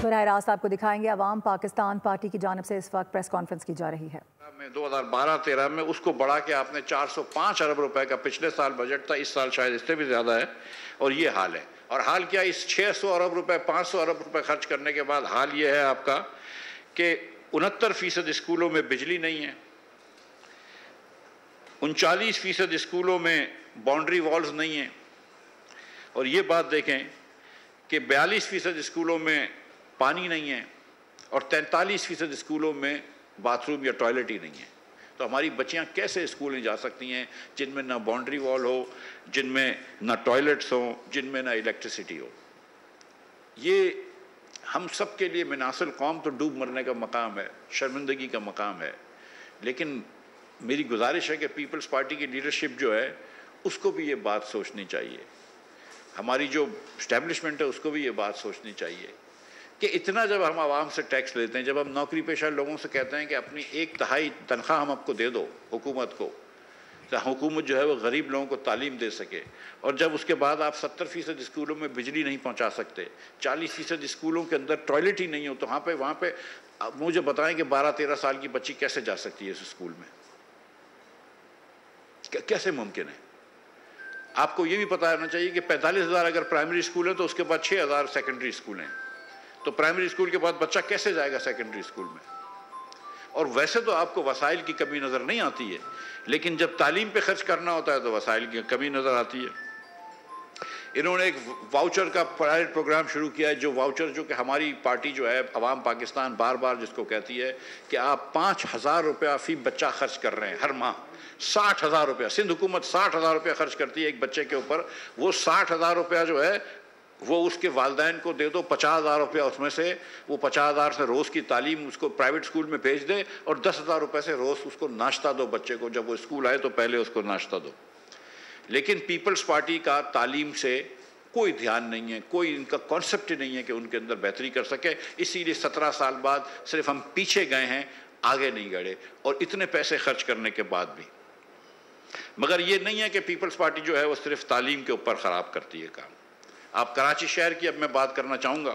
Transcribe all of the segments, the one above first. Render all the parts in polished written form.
براہ راست آپ کو دکھائیں گے عوام پاکستان پارٹی کی جانب سے اس وقت پریس کانفرنس کی جا رہی ہے۔ 2012-13 میں اس کو بڑھا کے آپ نے 405 ارب روپے کا پچھلے سال بجٹ تھا، اس سال شاید اس سے بھی زیادہ ہے، اور یہ حال ہے۔ اور حال کیا، اس 600 ارب روپے 500 ارب روپے خرچ کرنے کے بعد حال یہ ہے آپ کا کہ 69% اسکولوں میں بجلی نہیں ہے، 39% اسکولوں میں باؤنڈری والز نہیں ہیں، اور یہ بات دیکھیں کہ 42% اسکولوں میں پانی نہیں ہے، اور 43% اسکولوں میں باتھ روم یا ٹوائلٹ ہی نہیں ہے۔ تو ہماری بچیاں کیسے اسکولیں جا سکتی ہیں جن میں نہ باؤنڈری وال ہو، جن میں نہ ٹوائلٹس ہوں، جن میں نہ الیکٹریسٹی ہو؟ یہ ہم سب کے لیے مناصل قوم تو ڈوب مرنے کا مقام ہے، شرمندگی کا مقام ہے، لیکن میری گزارش ہے کہ پیپلز پارٹی کی لیڈرشپ جو ہے اس کو بھی یہ بات سوچنی چاہیے، ہماری جو اسٹیبلشمنٹ ہے اس کو بھی یہ بات سوچنی چاہیے کہ اتنا جب ہم عوام سے ٹیکس لیتے ہیں، جب ہم نوکری پیشہ لوگوں سے کہتے ہیں کہ اپنی 1/3 تنخواہ ہم آپ کو دے دو حکومت کو، تو حکومت جو ہے وہ غریب لوگوں کو تعلیم دے سکے، اور جب اس کے بعد آپ 70% اسکولوں میں بجلی نہیں پہنچا سکتے، 40% اسکولوں کے اندر ٹوائلٹ ہی نہیں ہو، تو وہاں پہ مجھے بتائیں کہ 12-13 سال کی بچی کیسے جا سکتی ہے اس اسکول میں؟ کیسے ممکن ہے؟ آپ کو یہ بھی پتہ ہونا چاہیے کہ 45,000 اگر پرائمری اسکول ہیں تو اس کے بعد 6,000 سیکنڈری اسکول ہیں، تو پرائمری اسکول کے بعد بچہ کیسے جائے گا سیکنڈری اسکول میں؟ اور ویسے تو آپ کو وسائل کی کمی نظر نہیں آتی ہے، لیکن جب تعلیم پہ خرچ کرنا ہوتا ہے تو وسائل کی کمی نظر آتی ہے۔ انہوں نے ایک واؤچر کا پرائیویٹ پروگرام شروع کیا ہے، جو واؤچر جو کہ ہماری پارٹی جو ہے عوام پاکستان بار بار جس کو کہتی ہے کہ آپ 5,000 روپیہ فی بچہ خرچ کر رہے ہیں ہر ماہ، 60,000 روپیہ سندھ حکومت 60,000 روپیہ خرچ کرتی ہے ایک بچے کے اوپر، وہ 60,000 روپیہ جو ہے وہ اس کے والدین کو دے دو، 50,000 روپیہ اس میں سے وہ 50,000 سے روز کی تعلیم اس کو پرائیویٹ اسکول میں بھیج دے، اور 10,000 روپے سے روز اس کو ناشتہ دو بچے کو، جب وہ اسکول آئے تو پہلے اس کو ناشتہ دو۔ لیکن پیپلز پارٹی کا تعلیم سے کوئی دھیان نہیں ہے، کوئی ان کا کانسیپٹ نہیں ہے کہ ان کے اندر بہتری کر سکے، اسی لیے 17 سال بعد صرف ہم پیچھے گئے ہیں، آگے نہیں گڑے، اور اتنے پیسے خرچ کرنے کے بعد بھی۔ مگر یہ نہیں ہے کہ پیپلز پارٹی جو ہے وہ صرف تعلیم کے اوپر خراب کرتی ہے کام۔ آپ کراچی شہر کی اب میں بات کرنا چاہوں گا،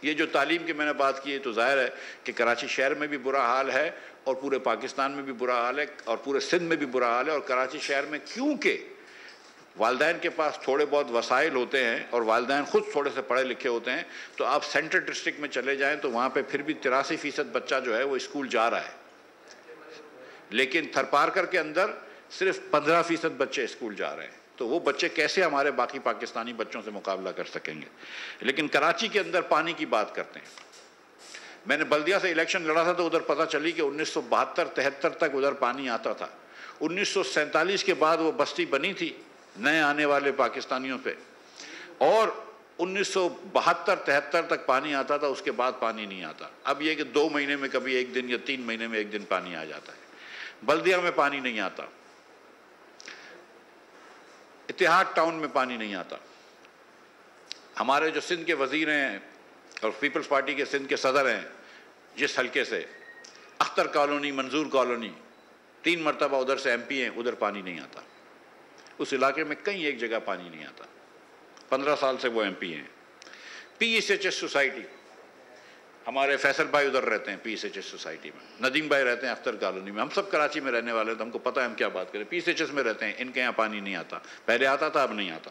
یہ جو تعلیم کی میں نے بات کی ہے تو ظاہر ہے کہ کراچی شہر میں بھی برا حال ہے، اور پورے پاکستان میں بھی برا حال ہے، اور پورے سندھ میں بھی برا حال ہے، اور کراچی شہر میں کیونکہ والدین کے پاس تھوڑے بہت وسائل ہوتے ہیں اور والدین خود تھوڑے سے پڑھے لکھے ہوتے ہیں، تو آپ سینٹرل ڈسٹرکٹ میں چلے جائیں تو وہاں پہ پھر بھی 83% بچہ جو ہے وہ اسکول جا رہا ہے، لیکن تھرپارکر کے اندر صرف 15% بچے اسکول جا رہے ہیں، تو وہ بچے کیسے ہمارے باقی پاکستانی بچوں سے مقابلہ کر سکیں گے؟ لیکن کراچی کے اندر پانی کی بات کرتے ہیں، میں نے بلدیہ سے الیکشن لڑا تھا تو ادھر پتہ چلی کہ 1972-73 تک ادھر پانی آتا تھا، 1947 کے بعد وہ بستی بنی تھی نئے آنے والے پاکستانیوں پہ، اور 1972-73 تک پانی آتا تھا، اس کے بعد پانی نہیں آتا۔ اب یہ کہ 2 مہینے میں کبھی 1 دن یا 3 مہینے میں 1 دن پانی آ جاتا ہے۔ بلدیہ میں پانی نہیں آتا، اتحاد ٹاؤن میں پانی نہیں آتا۔ ہمارے جو سندھ کے وزیر ہیں اور پیپلز پارٹی کے سندھ کے صدر ہیں، جس حلقے سے اختر کالونی، منظور کالونی، 3 مرتبہ ادھر سے MP ہیں، ادھر پانی نہیں آتا۔ اس علاقے میں کہیں ایک جگہ پانی نہیں آتا، 15 سال سے وہ MP ہیں۔ PSHS سوسائٹی، ہمارے فیصل بھائی ادھر رہتے ہیں PSHS سوسائٹی میں، ندیم بھائی رہتے ہیں اختر کالونی میں، ہم سب کراچی میں رہنے والے ہیں تو ہم کو پتہ ہے ہم کیا بات کریں۔ PSHS میں رہتے ہیں، ان کے یہاں پانی نہیں آتا، پہلے آتا تھا اب نہیں آتا۔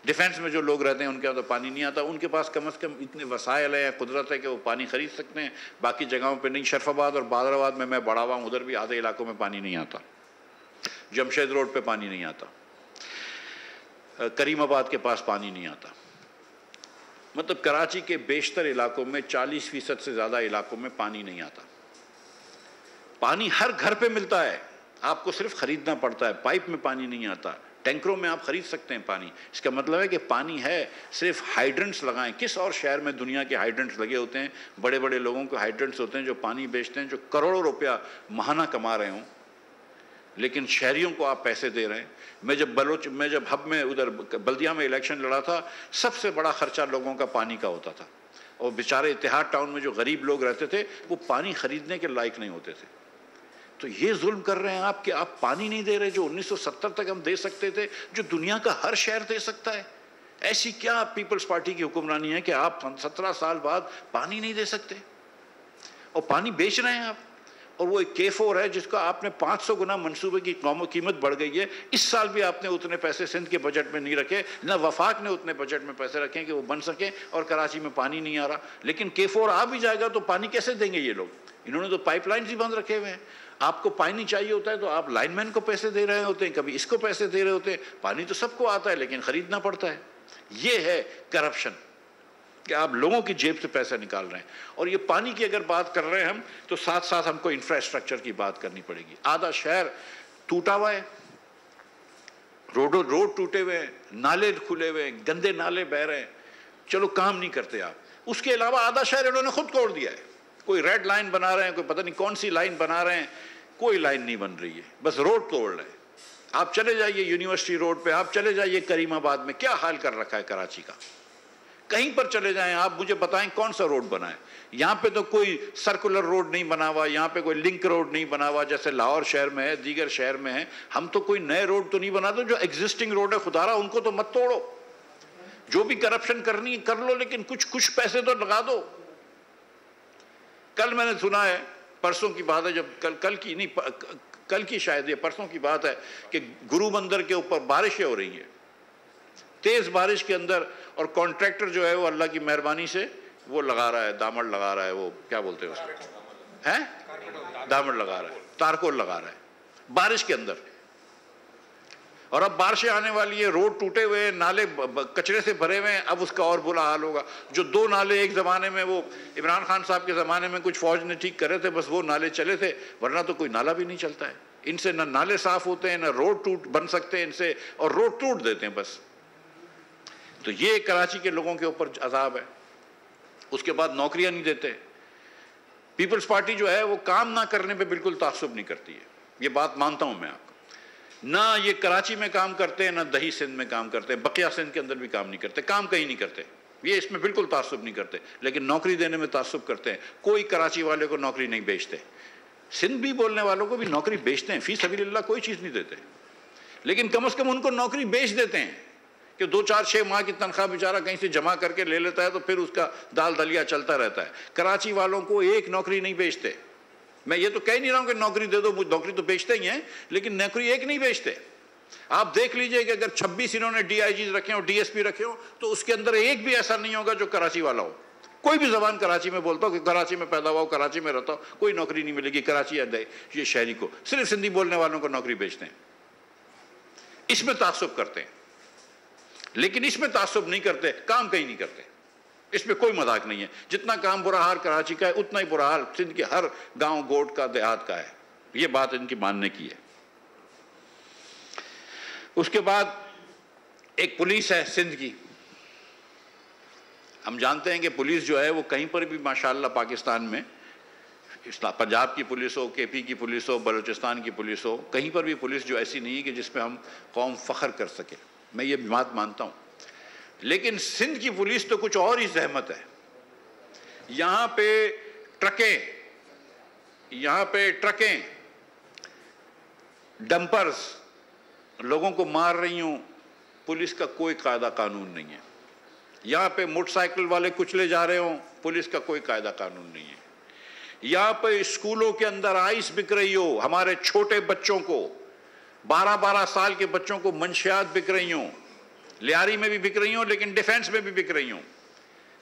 ڈیفینس میں جو لوگ رہتے ہیں ان کے یہاں تو پانی نہیں آتا، ان کے پاس کم از کم اتنے وسائل ہیں، قدرت ہے کہ وہ پانی خرید سکتے ہیں، باقی جگہوں پہ نہیں۔ شرف آباد اور بادر آباد میں بڑا ہوا ہوں، ادھر بھی آدھے علاقوں میں پانی نہیں آتا، جمشید روڈ پہ پانی نہیں آتا، کریم آباد کے پاس پانی نہیں آتا۔ مطلب کراچی کے بیشتر علاقوں میں 40% سے زیادہ علاقوں میں پانی نہیں آتا۔ پانی ہر گھر پہ ملتا ہے، آپ کو صرف خریدنا پڑتا ہے، پائپ میں پانی نہیں آتا، ٹینکروں میں آپ خرید سکتے ہیں پانی۔ اس کا مطلب ہے کہ پانی ہے، صرف ہائیڈرنٹس لگائیں۔ کس اور شہر میں دنیا کے ہائیڈرنٹس لگے ہوتے ہیں؟ بڑے بڑے لوگوں کو ہائیڈرنٹس ہوتے ہیں جو پانی بیچتے ہیں، جو کروڑوں روپیہ ماہانہ کما رہے ہوں، لیکن شہریوں کو آپ پیسے دے رہے ہیں۔ میں جب ہب میں ادھر بلدیہ میں الیکشن لڑا تھا، سب سے بڑا خرچہ لوگوں کا پانی کا ہوتا تھا، اور بیچارے اتحاد ٹاؤن میں جو غریب لوگ رہتے تھے وہ پانی خریدنے کے لائق نہیں ہوتے تھے۔ تو یہ ظلم کر رہے ہیں آپ کہ آپ پانی نہیں دے رہے جو 1970 تک ہم دے سکتے تھے، جو دنیا کا ہر شہر دے سکتا ہے۔ ایسی کیا پیپلز پارٹی کی حکمرانی ہے کہ آپ 17 سال بعد پانی نہیں دے سکتے اور پانی بیچ رہے ہیں آپ؟ اور وہ ایک K4 ہے جس کا آپ نے 500 گنا منصوبے کی قیمت بڑھ گئی ہے. اس سال بھی آپ نے اتنے پیسے سندھ کے بجٹ میں نہیں رکھے, نہ وفاق نے اتنے بجٹ میں پیسے رکھے کہ وہ بن سکیں, اور کراچی میں پانی نہیں آ رہا. لیکن K4 آ بھی جائے گا تو پانی کیسے دیں گے یہ لوگ؟ انہوں نے تو پائپ لائنز ہی بند رکھے ہوئے ہیں. آپ کو پانی چاہیے ہوتا ہے تو آپ لائن مین کو پیسے دے رہے ہوتے ہیں, کبھی اس کو پیسے دے رہے ہوتے ہیں. پانی تو سب کو آتا ہے لیکن خریدنا پڑتا ہے. یہ ہے کرپشن کہ آپ لوگوں کی جیب سے پیسہ نکال رہے ہیں. اور یہ پانی کی اگر بات کر رہے ہیں ہم تو ساتھ ساتھ ہم کو انفراسٹرکچر کی بات کرنی پڑے گی. آدھا شہر ٹوٹا ہوا ہے, روڈ ٹوٹے ہوئے ہیں, نالے کھلے ہوئے ہیں, گندے نالے بہ رہے ہیں. چلو کام نہیں کرتے آپ. اس کے علاوہ آدھا شہر انہوں نے خود توڑ دیا ہے. کوئی ریڈ لائن بنا رہے ہیں, کوئی پتہ نہیں کون سی لائن بنا رہے ہیں. کوئی لائن نہیں بن رہی ہے, بس روڈ توڑ رہے ہیں. آپ چلے جائیے یونیورسٹی روڈ پہ, آپ چلے جائیے کریم آباد میں, کیا حال کر رکھا ہے کراچی کا. کہیں پر چلے جائیں آپ, مجھے بتائیں کون سا روڈ بنا ہے. یہاں پہ تو کوئی سرکولر روڈ نہیں بنا ہوا, یہاں پہ کوئی لنک روڈ نہیں بنا ہوا جیسے لاہور شہر میں ہے, دیگر شہر میں ہے. ہم تو کوئی نئے روڈ تو نہیں بناتے. جو ایگزسٹنگ روڈ ہے خدا رہا ان کو تو مت توڑو. جو بھی کرپشن کرنی کر لو, لیکن کچھ پیسے تو لگا دو. کل میں نے سنا ہے, پرسوں کی بات ہے, جب کل کی شاید یہ پرسوں کی بات ہے کہ گرو مندر کے اوپر بارشیں ہو رہی ہیں, تیز بارش کے اندر, اور کانٹریکٹر جو ہے وہ اللہ کی مہربانی سے وہ لگا رہا ہے, دامڑ لگا رہا ہے, وہ کیا بولتے ہیں اس کو, دامڑ لگا رہا ہے, تارکول لگا رہا ہے بارش کے اندر. اور اب بارشیں آنے والی ہے, روڈ ٹوٹے ہوئے ہیں, نالے کچرے سے بھرے ہوئے ہیں. اب اس کا اور برا حال ہوگا. جو 2 نالے ایک زمانے میں وہ عمران خان صاحب کے زمانے میں کچھ فوج نے ٹھیک کرے تھے, بس وہ نالے چلے تھے, ورنہ تو کوئی نالا بھی نہیں چلتا ہے. ان سے نہ نالے صاف ہوتے ہیں, نہ روڈ بن سکتے ہیں ان سے, اور روڈ ٹوٹ دیتے ہیں بس. تو یہ کراچی کے لوگوں کے اوپر عذاب ہے. اس کے بعد نوکریاں نہیں دیتے. پیپلز پارٹی جو ہے وہ کام نہ کرنے پہ بالکل تعصب نہیں کرتی ہے, یہ بات مانتا ہوں میں آپ کو. نہ یہ کراچی میں کام کرتے ہیں, نہ دہی سندھ میں کام کرتے ہیں, بقیہ سندھ کے اندر بھی کام نہیں کرتے, کام کہیں نہیں کرتے. یہ اس میں بالکل تعصب نہیں کرتے, لیکن نوکری دینے میں تعصب کرتے ہیں. کوئی کراچی والے کو نوکری نہیں بیچتے. سندھ بھی بولنے والوں کو بھی نوکری بیچتے ہیں, فی سبیل اللہ کوئی چیز نہیں دیتے, لیکن کم از کم ان کو نوکری بیچ دیتے ہیں کہ 2-4-6 ماہ کی تنخواہ بیچارہ کہیں سے جمع کر کے لے لیتا ہے, تو پھر اس کا دال دلیا چلتا رہتا ہے. کراچی والوں کو ایک نوکری نہیں بیچتے. میں یہ تو کہہ نہیں رہا ہوں کہ نوکری دے دو, نوکری تو بیچتے ہی ہیں, لیکن نوکری ایک نہیں بیچتے. آپ دیکھ لیجئے کہ اگر 26 انہوں نے DIGs رکھے ہوں, DSP رکھے ہوں, تو اس کے اندر ایک بھی ایسا نہیں ہوگا جو کراچی والا ہو. کوئی بھی زبان کراچی میں بولتا ہو, کہ کراچی میں پیدا ہوا ہو, کراچی میں رہتا ہو, کوئی نوکری نہیں ملے گی کراچی یا یہ شہری کو. صرف سندھی بولنے والوں کو نوکری بیچتے ہیں. اس میں تعصب کرتے ہیں, لیکن اس میں تعصب نہیں کرتے, کام کہیں نہیں کرتے. اس میں کوئی مذاق نہیں ہے. جتنا کام برا حال کراچی کا ہے, اتنا ہی برا حال سندھ کے ہر گاؤں گوٹ کا, دیہات کا ہے. یہ بات ان کی ماننے کی ہے. اس کے بعد ایک پولیس ہے سندھ کی. ہم جانتے ہیں کہ پولیس جو ہے وہ کہیں پر بھی ماشاءاللہ پاکستان میں, پنجاب کی پولیس ہو, KP کی پولیس ہو, بلوچستان کی پولیس ہو, کہیں پر بھی پولیس جو ایسی نہیں ہے کہ جس پہ ہم قوم فخر کر سکے. میں یہ بات مانتا ہوں. لیکن سندھ کی پولیس تو کچھ اور ہی زحمت ہے. یہاں پہ ٹرکیں ڈمپرز لوگوں کو مار رہی ہوں, پولیس کا کوئی قاعدہ قانون نہیں ہے. یہاں پہ موٹر سائیکل والے کچلے جا رہے ہوں, پولیس کا کوئی قاعدہ قانون نہیں ہے. یہاں پہ اسکولوں کے اندر آئس بک رہی ہو, ہمارے چھوٹے بچوں کو, 12 سال کے بچوں کو منشیات بک رہی ہوں, لیاری میں بھی بک رہی ہوں, لیکن ڈیفینس میں بھی بک رہی ہوں.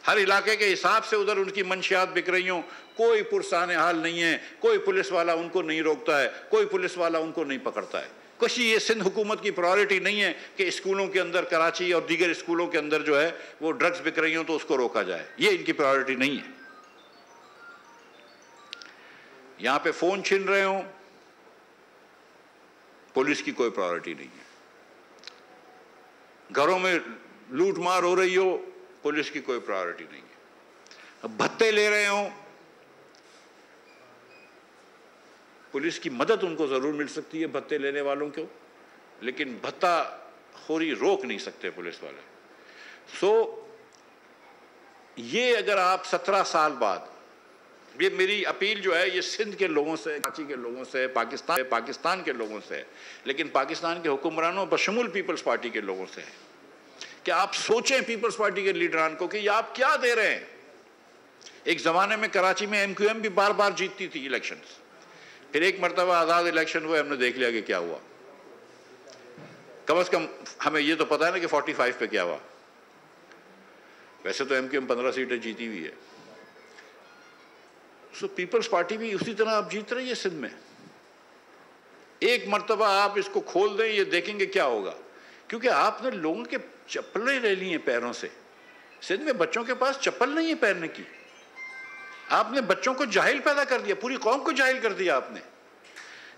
ہر علاقے کے حساب سے ادھر ان کی منشیات بک رہی ہوں. کوئی پرسان حال نہیں ہے, کوئی پولیس والا ان کو نہیں روکتا ہے, کوئی پولیس والا ان کو نہیں پکڑتا ہے. کچھ یہ سندھ حکومت کی پرائورٹی نہیں ہے کہ اسکولوں کے اندر, کراچی اور دیگر اسکولوں کے اندر جو ہے وہ ڈرگز بک رہی ہوں تو اس کو روکا جائے. یہ ان کی پرائورٹی نہیں ہے. یہاں پہ فون چھین رہے ہوں, پولیس کی کوئی پرائورٹی نہیں ہے. گھروں میں لوٹ مار ہو رہی ہو, پولیس کی کوئی پرائورٹی نہیں ہے. بھتے لے رہے ہوں, پولیس کی مدد ان کو ضرور مل سکتی ہے بھتے لینے والوں کو, لیکن بھتا خوری روک نہیں سکتے پولیس والے. یہ اگر آپ 17 سال بعد, یہ میری اپیل جو ہے یہ سندھ کے لوگوں سے, کراچی کے لوگوں سے, پاکستان کے لوگوں سے, لیکن پاکستان کے حکمرانوں بشمول پیپلز پارٹی کے لوگوں سے ہے کہ آپ سوچیں پیپلز پارٹی کے لیڈران کو کہ یہ آپ کیا دے رہے ہیں. ایک زمانے میں کراچی میں ایم کیو ایم بھی بار بار جیتتی تھی الیکشنز, پھر ایک مرتبہ آزاد الیکشن ہوئے, ہم نے دیکھ لیا کہ کیا ہوا. کم از کم ہمیں یہ تو پتا ہے نا کہ 45 پہ کیا ہوا. ویسے تو ایم کیو ایم 15 سیٹیں جیتی ہوئی ہے. سو پیپلز پارٹی بھی اسی طرح آپ جیت رہی ہے سندھ میں. ایک مرتبہ آپ اس کو کھول دیں, یہ دیکھیں گے کیا ہوگا, کیونکہ آپ نے لوگوں کے چپلیں لے لی ہیں پیروں سے. سندھ میں بچوں کے پاس چپل نہیں ہے پہننے کی. آپ نے بچوں کو جاہل پیدا کر دیا, پوری قوم کو جاہل کر دیا آپ نے.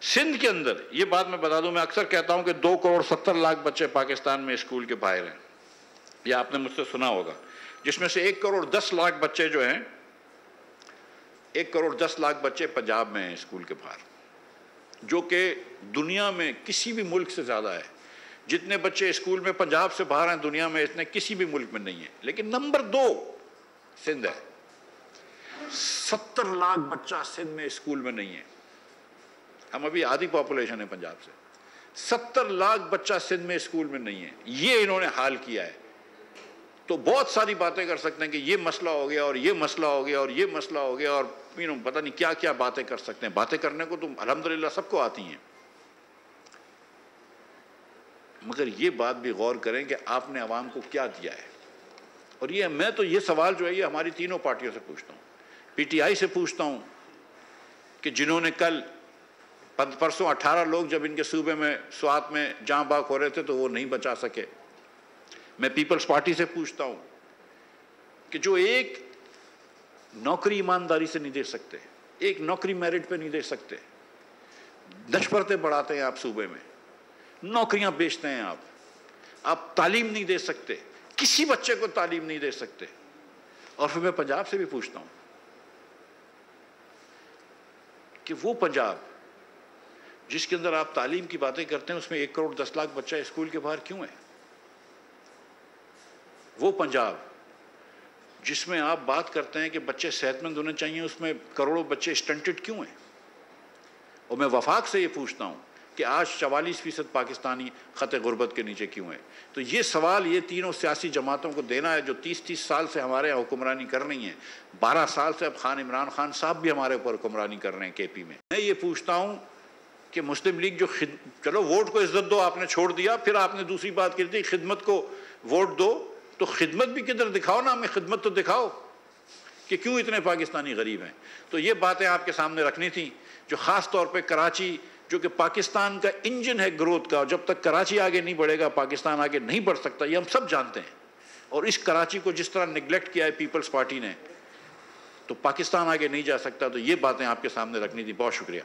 سندھ کے اندر یہ بات میں بتا دوں, میں اکثر کہتا ہوں کہ 2.70 کروڑ بچے پاکستان میں اسکول کے باہر ہیں. یہ آپ نے مجھ سے سنا ہوگا, جس میں سے 1.10 کروڑ بچے جو ہیں, 1.10 کروڑ بچے پنجاب میں ہیں اسکول کے باہر, جو کہ دنیا میں کسی بھی ملک سے زیادہ ہے. جتنے بچے اسکول میں پنجاب سے باہر ہیں دنیا میں, اتنے کسی بھی ملک میں نہیں ہیں. لیکن نمبر 2 سندھ ہے. 70 لاکھ بچہ سندھ میں اسکول میں نہیں ہے. ہم ابھی آدھی پاپولیشن ہے پنجاب سے. 70 لاکھ بچہ سندھ میں اسکول میں نہیں ہے. یہ انہوں نے حال کیا ہے. تو بہت ساری باتیں کر سکتے ہیں کہ یہ مسئلہ ہو گیا اور یہ مسئلہ ہو گیا اور یہ مسئلہ ہو گیا, اور پتہ نہیں کیا کیا باتیں کر سکتے ہیں. باتیں کرنے کو تو الحمدللہ سب کو آتی ہیں, مگر یہ بات بھی غور کریں کہ آپ نے عوام کو کیا دیا ہے. اور یہ میں تو یہ سوال جو ہے یہ ہماری تینوں پارٹیوں سے پوچھتا ہوں. پی ٹی آئی سے پوچھتا ہوں کہ جنہوں نے کل پرسوں 18 لوگ جب ان کے صوبے میں سوات میں جاں باغ ہو رہے تھے تو وہ نہیں بچا سکے. میں پیپلز پارٹی سے پوچھتا ہوں کہ جو ایک نوکری ایمانداری سے نہیں دے سکتے, ایک نوکری میرٹ پہ نہیں دے سکتے, نشپرتیں بڑھاتے ہیں آپ صوبے میں, نوکریاں بیچتے ہیں آپ تعلیم نہیں دے سکتے, کسی بچے کو تعلیم نہیں دے سکتے. اور پھر میں پنجاب سے بھی پوچھتا ہوں کہ وہ پنجاب جس کے اندر آپ تعلیم کی باتیں کرتے ہیں اس میں 1.10 کروڑ بچہ اسکول کے باہر کیوں ہے؟ وہ پنجاب جس میں آپ بات کرتے ہیں کہ بچے صحت مند ہونے چاہیے, اس میں کروڑوں بچے اسٹنٹڈ کیوں ہیں؟ اور میں وفاق سے یہ پوچھتا ہوں کہ آج 44% پاکستانی خط غربت کے نیچے کیوں ہیں؟ تو یہ سوال یہ تینوں سیاسی جماعتوں کو دینا ہے جو 30 سال سے ہمارے یہاں حکمرانی کر رہی ہیں. 12 سال سے اب عمران خان صاحب بھی ہمارے اوپر حکمرانی کر رہے ہیں کے پی میں. میں یہ پوچھتا ہوں کہ مسلم لیگ جو چلو ووٹ کو عزت دو, آپ نے چھوڑ دیا, پھر آپ نے دوسری بات کی تھی خدمت کو ووٹ دو, تو خدمت بھی کدھر دکھاؤ نا, ہمیں خدمت تو دکھاؤ کہ کیوں اتنے پاکستانی غریب ہیں. تو یہ باتیں آپ کے سامنے رکھنی تھی, جو خاص طور پہ کراچی جو کہ پاکستان کا انجن ہے گروتھ کا, جب تک کراچی آگے نہیں بڑھے گا پاکستان آگے نہیں بڑھ سکتا, یہ ہم سب جانتے ہیں. اور اس کراچی کو جس طرح نگلیکٹ کیا ہے پیپلز پارٹی نے, تو پاکستان آگے نہیں جا سکتا. تو یہ باتیں آپ کے سامنے رکھنی تھی. بہت شکریہ.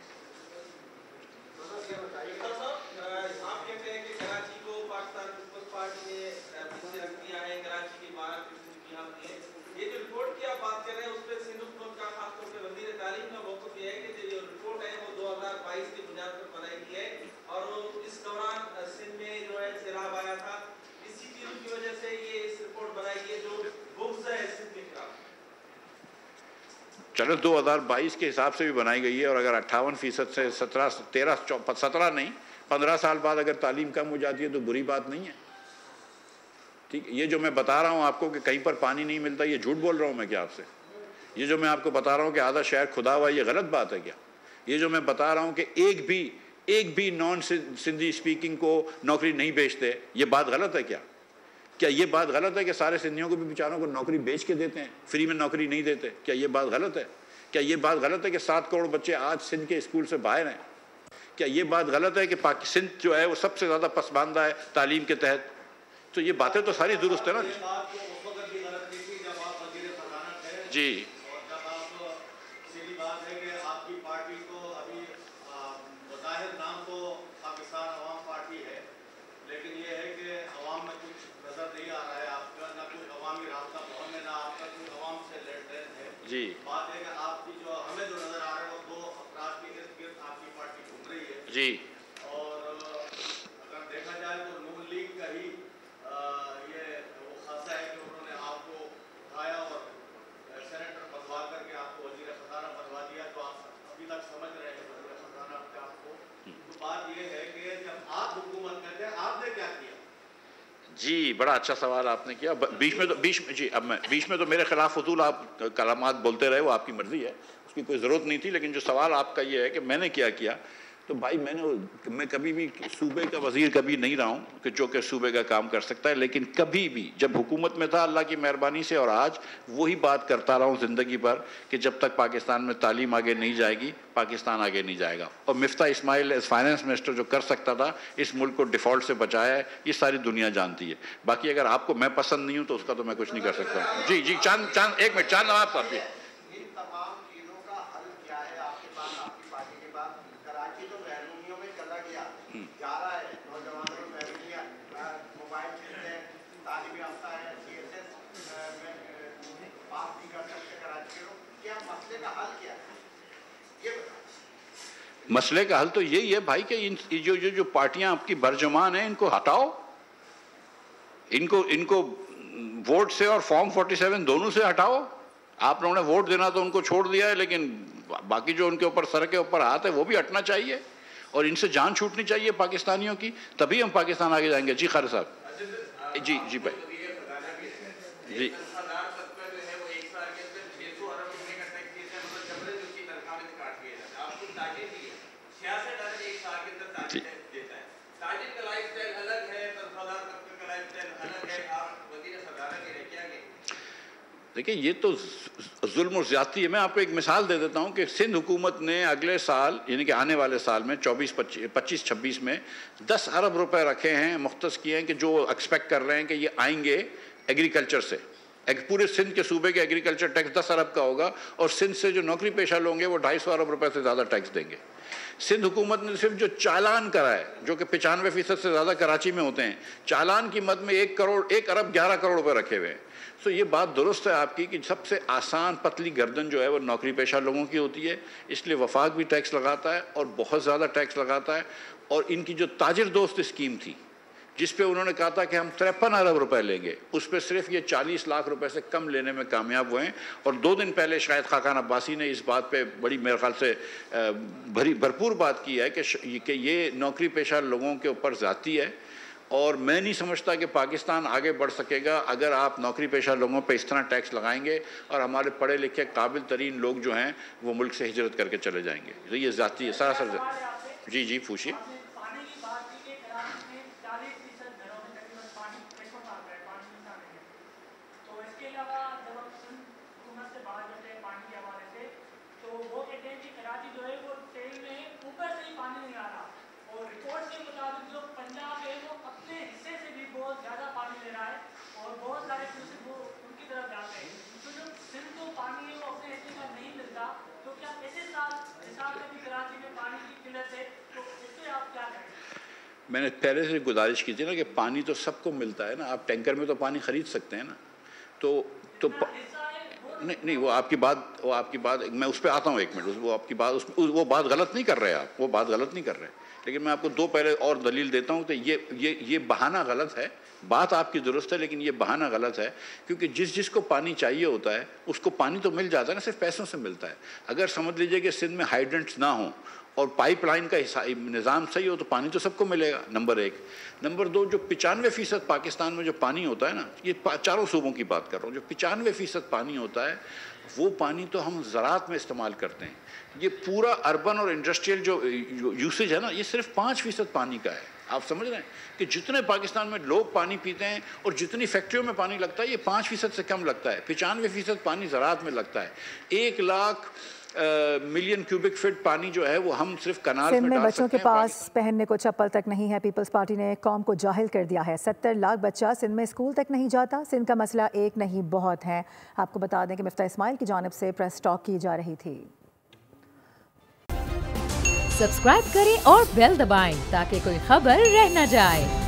چلو 2022 کے حساب سے بھی بنائی گئی ہے, اور اگر 58% سے 17 نہیں 15 سال بعد اگر تعلیم کم ہو جاتی ہے تو بری بات نہیں ہے. ٹھیک, یہ جو میں بتا رہا ہوں آپ کو کہ کہیں پر پانی نہیں ملتا, یہ جھوٹ بول رہا ہوں میں کیا آپ سے؟ یہ جو میں آپ کو بتا رہا ہوں کہ آدھا شہر کھدا ہوا, یہ غلط بات ہے کیا؟ یہ جو میں بتا رہا ہوں کہ ایک بھی نان سندھی اسپیکنگ کو نوکری نہیں بیچتے, یہ بات غلط ہے کیا؟ کیا یہ بات غلط ہے کہ سارے سندھیوں کو بھی بیچاروں کو نوکری بیچ کے دیتے ہیں, فری میں نوکری نہیں دیتے؟ کیا یہ بات غلط ہے؟ کیا یہ بات غلط ہے کہ 7 کروڑ بچے آج سندھ کے اسکول سے باہر ہیں؟ کیا یہ بات غلط ہے کہ سندھ جو ہے وہ سب سے زیادہ پسماندہ ہے تعلیم کے تحت؟ تو یہ باتیں تو ساری درست ہے نا. جی جی بات ہے کہ آپ کی جو ہمیں جو نظر آ رہا ہے وہ 2 افراد کے ارد گرد آپ کی پارٹی گھوم رہی ہے. جی اور اگر دیکھا جائے تو نون لیگ کا ہی یہ وہ خاصہ ہے کہ انہوں نے آپ کو اٹھایا اور سینیٹر بنوا کر کے آپ کو وزیر خزانہ بنوا دیا, تو آپ ابھی تک سمجھ رہے ہیں وزیر خزانہ آپ کو. تو بات یہ ہے کہ جب آپ حکومت کرتے ہیں آپ نے کیا کیا؟ جی بڑا اچھا سوال آپ نے کیا. بیچ میں تو میرے خلاف فضول آپ کلمات بولتے رہے, وہ آپ کی مرضی ہے, اس کی کوئی ضرورت نہیں تھی. لیکن جو سوال آپ کا یہ ہے کہ میں نے کیا, تو بھائی میں کبھی بھی صوبے کا وزیر کبھی نہیں رہا ہوں کہ جو کہ صوبے کا کام کر سکتا ہے. لیکن کبھی بھی جب حکومت میں تھا اللہ کی مہربانی سے, اور آج وہی بات کرتا رہا ہوں زندگی بھر کہ جب تک پاکستان میں تعلیم آگے نہیں جائے گی پاکستان آگے نہیں جائے گا. اور مفتاح اسماعیل ایز فائنانس منسٹر جو کر سکتا تھا اس ملک کو ڈیفالٹ سے بچایا ہے, یہ ساری دنیا جانتی ہے. باقی اگر آپ کو میں پسند نہیں ہوں تو اس کا تو میں کچھ نہیں کر سکتا. جی چاند ایک منٹ, چاند نواب صاحب. جی مسئلے کا حل تو یہی ہے بھائی کہ جو پارٹیاں آپ کی برجمان ہیں ان کو ہٹاؤ, ان کو ووٹ سے اور فارم 47 دونوں سے ہٹاؤ. آپ لوگوں نے ووٹ دینا تو ان کو چھوڑ دیا ہے, لیکن باقی جو ان کے اوپر سر کے اوپر ہاتھ ہے وہ بھی ہٹنا چاہیے, اور ان سے جان چھوٹنی چاہیے پاکستانیوں کی, تبھی ہم پاکستان آگے جائیں گے. جی خالد صاحب. جی بھائی. جی دیکھیں یہ تو ظلم و زیادتی ہے. میں آپ کو ایک مثال دے دیتا ہوں کہ سندھ حکومت نے اگلے سال یعنی کہ آنے والے سال میں 25-26 میں 10 ارب روپے رکھے ہیں, مختص کیے ہیں کہ جو ایکسپیکٹ کر رہے ہیں کہ یہ آئیں گے ایگریکلچر سے. پورے سندھ کے صوبے کے ایگریکلچر ٹیکس 10 ارب کا ہوگا, اور سندھ سے جو نوکری پیشہ لوگ ہیں وہ 250 ارب روپے سے زیادہ ٹیکس دیں گے. سندھ حکومت نے صرف جو چالان کرا ہے, جو کہ 95% سے زیادہ کراچی میں ہوتے ہیں, چالان کی مد میں 1 ارب 11 کروڑ روپے رکھے ہوئے ہیں. تو یہ بات درست ہے آپ کی کہ سب سے آسان پتلی گردن جو ہے وہ نوکری پیشہ لوگوں کی ہوتی ہے. اس لیے وفاق بھی ٹیکس لگاتا ہے اور بہت زیادہ ٹیکس لگاتا ہے. اور ان کی جو تاجر دوست اسکیم تھی جس پہ انہوں نے کہا تھا کہ ہم 53 ارب روپے لیں گے, اس پہ صرف یہ 40 لاکھ روپے سے کم لینے میں کامیاب ہوئے ہیں. اور 2 دن پہلے شاید خاقان عباسی نے اس بات پہ بڑی میرے خیال سے بھرپور بات کی ہے کہ یہ نوکری پیشہ لوگوں کے اوپر ذاتی ہے. اور میں نہیں سمجھتا کہ پاکستان آگے بڑھ سکے گا اگر آپ نوکری پیشہ لوگوں پہ اس طرح ٹیکس لگائیں گے اور ہمارے پڑھے لکھے قابل ترین لوگ جو ہیں وہ ملک سے ہجرت کر کے چلے جائیں گے. یہ ذاتی ہے سراسر. جی پوچھیے. میں نے پہلے سے گزارش کی تھی نا کہ پانی تو سب کو ملتا ہے نا, آپ ٹینکر میں تو پانی خرید سکتے ہیں نا. تو نہیں وہ آپ کی بات میں اس پہ آتا ہوں 1 منٹ. وہ آپ کی بات وہ بات غلط نہیں کر رہے آپ, وہ بات غلط نہیں کر رہے, لیکن میں آپ کو 2 پہلے اور دلیل دیتا ہوں کہ یہ بہانہ غلط ہے. بات آپ کی درست ہے لیکن یہ بہانہ غلط ہے, کیونکہ جس کو پانی چاہیے ہوتا ہے اس کو پانی تو مل جاتا ہے نا, صرف پیسوں سے ملتا ہے. اگر سمجھ لیجئے کہ سندھ میں ہائیڈرنٹس نہ ہوں اور پائپ لائن کا نظام صحیح ہو تو پانی تو سب کو ملے گا, نمبر 1. نمبر 2, جو 95% پاکستان میں جو پانی ہوتا ہے نا, یہ 4 صوبوں کی بات کر رہا ہوں, جو 95% پانی ہوتا ہے وہ پانی تو ہم زراعت میں استعمال کرتے ہیں. یہ پورا اربن اور انڈسٹریل جو یوسیج ہے نا, یہ صرف 5% پانی کا ہے. آپ سمجھ رہے ہیں کہ جتنے پاکستان میں لوگ پانی پیتے ہیں اور جتنی فیکٹریوں میں پانی لگتا ہے یہ 5% سے کم لگتا ہے. 95% پانی زراعت میں لگتا ہے. 1 لاکھ ملین کیوبک فٹ پانی جو ہے وہ ہم صرف کنال سندھ میں بچوں کے پاس پہننے کو چپل تک نہیں ہے. پیپلز پارٹی نے قوم کو جاہل کر دیا ہے. 70 لاکھ بچہ سندھ میں اسکول تک نہیں جاتا. سندھ کا مسئلہ ایک نہیں بہت ہے. آپ کو بتا دیں کہ مفتاح اسماعیل کی جانب سے پریس ٹاک کی جا رہی تھی. سبسکرائب کریں اور بیل دبائیں تاکہ کوئی خبر رہ نہ جائے.